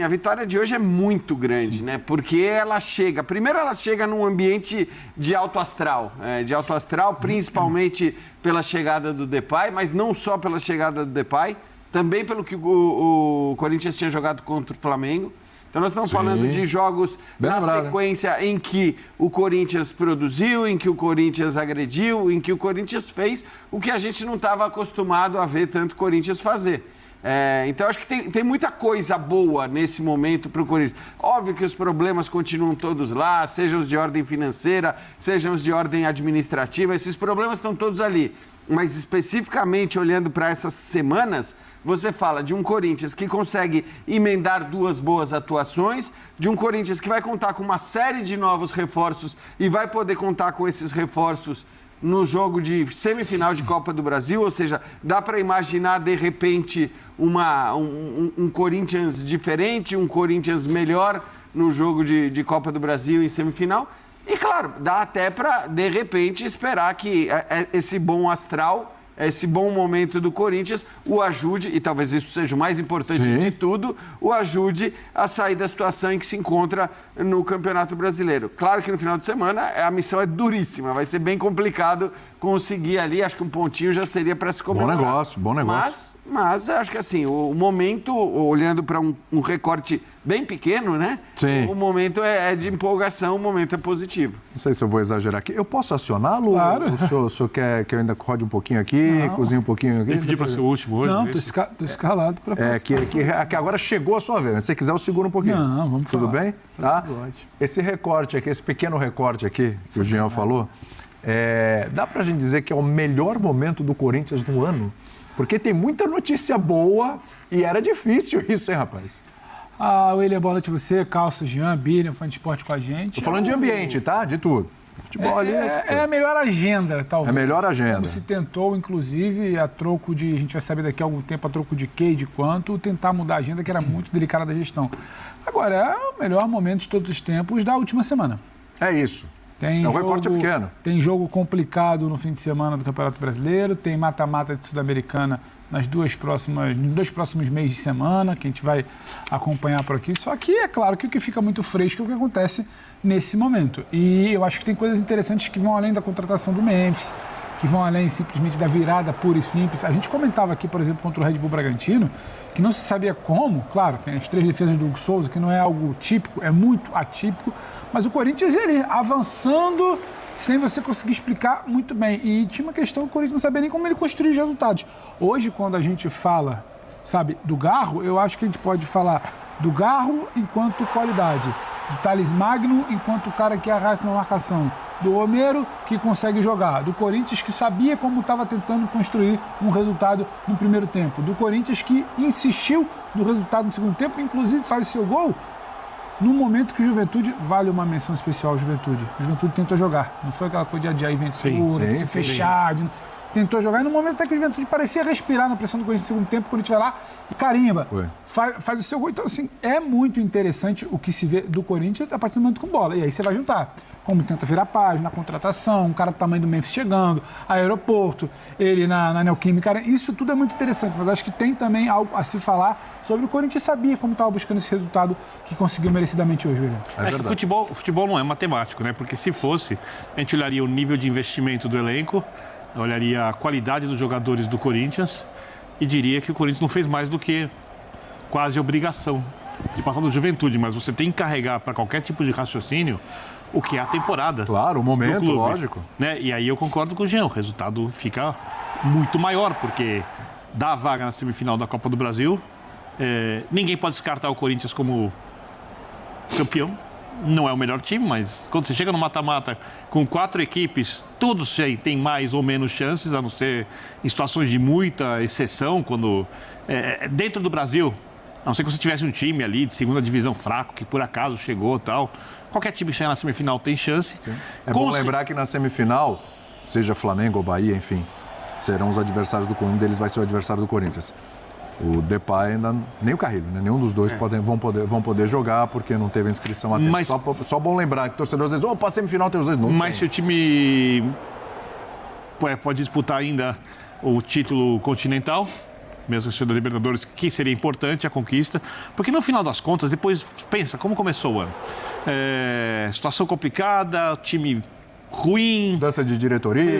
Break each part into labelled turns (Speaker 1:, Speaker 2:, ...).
Speaker 1: A vitória de hoje é muito grande, né? Porque ela chega... Primeiro, ela chega num ambiente de alto astral. Principalmente pela chegada do Depay, mas não só pela chegada do Depay, também pelo que o Corinthians tinha jogado contra o Flamengo. Então, nós estamos falando de jogos na sequência em que o Corinthians produziu, em que o Corinthians agrediu, em que o Corinthians fez o que a gente não estava acostumado a ver tanto o Corinthians fazer. Então, acho que tem muita coisa boa nesse momento para o Corinthians. Óbvio que os problemas continuam todos lá, sejam os de ordem financeira, sejam os de ordem administrativa, esses problemas estão todos ali. Mas, especificamente, olhando para essas semanas, você fala de um Corinthians que consegue emendar 2 boas atuações, de um Corinthians que vai contar com uma série de novos reforços e vai poder contar com esses reforços no jogo de semifinal de Copa do Brasil, ou seja, dá para imaginar, de repente, um Corinthians diferente, um Corinthians melhor no jogo de Copa do Brasil em semifinal. E, claro, dá até para, de repente, esperar que esse bom astral, esse bom momento do Corinthians o ajude, e talvez isso seja o mais importante de tudo, o ajude a sair da situação em que se encontra no Campeonato Brasileiro. Claro que no final de semana a missão é duríssima, vai ser bem complicado conseguir ali, acho que um pontinho já seria para se comemorar.
Speaker 2: Bom negócio.
Speaker 1: Mas acho que assim, o momento, olhando para um recorte bem pequeno, né?
Speaker 2: Sim.
Speaker 1: O momento é de empolgação, o momento é positivo.
Speaker 2: Não sei se eu vou exagerar aqui. Eu posso acioná-lo?
Speaker 3: Claro.
Speaker 2: O senhor quer que eu ainda rode um pouquinho aqui, cozinhe um pouquinho aqui?
Speaker 4: Ele pediu para ser o último hoje?
Speaker 3: Não, tô escalado para
Speaker 2: que agora chegou a sua vez. Se você quiser, eu seguro um pouquinho.
Speaker 3: Não, vamos
Speaker 2: Tudo
Speaker 3: falar.
Speaker 2: bem? Tá? Esse recorte aqui, esse pequeno recorte aqui, que o Jean falou, dá pra gente dizer que é o melhor momento do Corinthians no ano? Porque tem muita notícia boa e era difícil isso, hein, rapaz?
Speaker 3: William, boa noite a você, Calça, Jean, Billion, fã de esporte com a gente.
Speaker 2: Tô falando de ambiente, tá? De tudo. Futebol ali
Speaker 3: é a melhor agenda, talvez.
Speaker 2: É a melhor agenda.
Speaker 3: Como se tentou, inclusive, a troco de... A gente vai saber daqui a algum tempo a troco de quê e de quanto, tentar mudar a agenda, que era muito delicada da gestão. Agora, é o melhor momento de todos os tempos da última semana.
Speaker 2: É isso. O recorte é pequeno.
Speaker 3: Tem jogo complicado no fim de semana do Campeonato Brasileiro, tem mata-mata de Sul-Americana nos 2 próximos meses de semana, que a gente vai acompanhar por aqui. Só que é claro que o que fica muito fresco é o que acontece nesse momento. E eu acho que tem coisas interessantes que vão além da contratação do Memphis, que vão além simplesmente da virada pura e simples. A gente comentava aqui, por exemplo, contra o Red Bull Bragantino, que não se sabia como, claro, tem as 3 defesas do Hugo Souza, que não é algo típico, é muito atípico, mas o Corinthians, ele avançando sem você conseguir explicar muito bem. E tinha uma questão que o Corinthians não sabia nem como ele construir os resultados. Hoje, quando a gente fala, sabe, do Garro, eu acho que a gente pode falar do Garro enquanto qualidade, do Thales Magno enquanto o cara que arrasta na marcação, do Homero que consegue jogar, do Corinthians que sabia como estava tentando construir um resultado no primeiro tempo, do Corinthians que insistiu no resultado no segundo tempo, inclusive faz seu gol no momento que o Juventude, vale uma menção especial ao Juventude. O Juventude tentou jogar, não foi aquela coisa de adiar aventura, de se fechar, tentou jogar, e no momento até que o Juventude parecia respirar na pressão do Corinthians no segundo tempo, o Corinthians vai lá e carimba, faz o seu gol. Então, assim, é muito interessante o que se vê do Corinthians a partir do momento com bola. E aí você vai juntar como tenta virar página, na contratação, um cara do tamanho do Memphis chegando, aeroporto, ele na Neoquímica. Isso tudo é muito interessante, mas acho que tem também algo a se falar sobre o Corinthians sabia como estava buscando esse resultado que conseguiu merecidamente hoje, William.
Speaker 4: Que o futebol não é matemático, né? Porque se fosse, a gente olharia o nível de investimento do elenco, olharia a qualidade dos jogadores do Corinthians e diria que o Corinthians não fez mais do que quase obrigação de passar do Juventude, mas você tem que carregar para qualquer tipo de raciocínio o que é a temporada.
Speaker 2: Claro, o momento,
Speaker 4: clube,
Speaker 2: lógico.
Speaker 4: Né? E aí eu concordo com o Jean, o resultado fica muito maior, porque dá a vaga na semifinal da Copa do Brasil, ninguém pode descartar o Corinthians como campeão. Não é o melhor time, mas quando você chega no mata-mata com 4 equipes, todos têm mais ou menos chances, a não ser em situações de muita exceção, quando dentro do Brasil, a não ser que você tivesse um time ali de segunda divisão fraco, que por acaso chegou e tal, qualquer time que chegar na semifinal tem chance.
Speaker 2: É bom lembrar que na semifinal, seja Flamengo ou Bahia, enfim, serão os adversários do Corinthians, um deles vai ser o adversário do Corinthians. O Depay ainda, nem o Carrilho, né? Nenhum dos dois vão poder jogar porque não teve inscrição a tempo.
Speaker 4: Mas,
Speaker 2: só bom lembrar que torcedores às vezes, opa, semifinal tem os dois. Não
Speaker 4: mas se o time pode disputar ainda o título continental, mesmo sendo a Libertadores, que seria importante a conquista, porque no final das contas, depois pensa como começou o ano. Situação complicada, time ruim,
Speaker 2: Mudança de diretoria.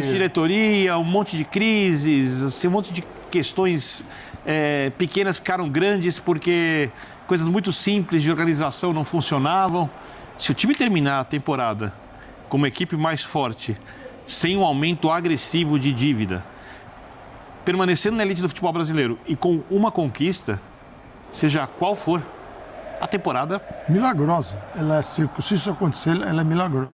Speaker 4: um monte de crises, assim, um monte de questões pequenas ficaram grandes porque coisas muito simples de organização não funcionavam. Se o time terminar a temporada com uma equipe mais forte, sem um aumento agressivo de dívida, permanecendo na elite do futebol brasileiro e com uma conquista, seja qual for, a temporada...
Speaker 5: Milagrosa. Se isso acontecer, ela é milagrosa.